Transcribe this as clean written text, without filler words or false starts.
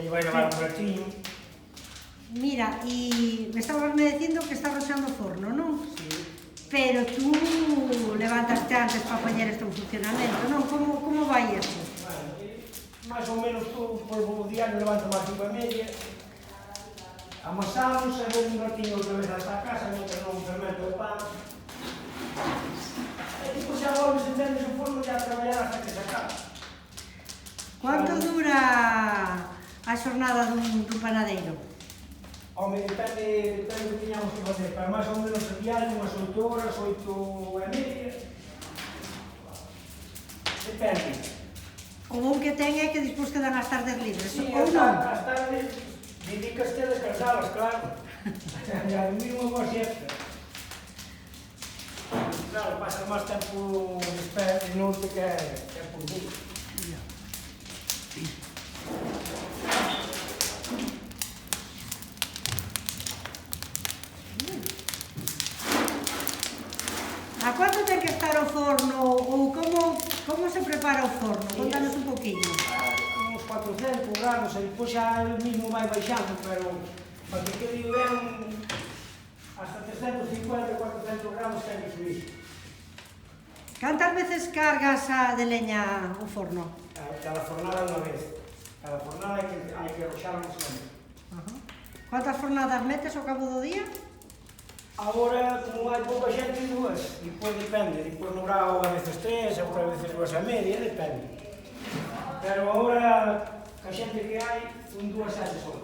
lle vai levar un ratiño. Mira, e me estabas dicindo que está roxando o forno, non? Sí. Pero tú levantaste antes para poñer isto en funcionamento, non? Como vai isto? Bueno, máis ou menos todo o diario levanto máis 5:30. Amasamos e ven un ratiño outra vez hasta a casa, mentre non fermento o pan. E depois xa volves, entendes o forno e a traballar hasta que se acaba. Quanto dura a xornada dun panadeiro? Home, depende do que teñamos que facer, pero máis ou menos o diario, unhas 8 horas, 8:30. Depende. O bom que ten é que despois quedan as tardes libres, Sí, ou non? as tardes dedicaste a descansalas, claro. E a dormir unha boa siesta. Claro, pasas máis tempo de noite que por día. A cuánto ten que estar o forno ou como se prepara o forno? Contanos un poquinho. Uns 400 grados e depois xa el mismo vai baixando, pero para que quede ben hasta 350, 400 grados ten que subir. Cantas veces cargas a de leña o forno? Cada fornada unha vez. Cada fornada hai que roxarlo sempre. Cuántas fornadas metes ao cabo do día? Agora, como hai pouca xente, dúas. Depois depende. Depois no brao a veces 3, outra veces 2:30, depende. Pero agora, a xente que hai, son 2 xentes só.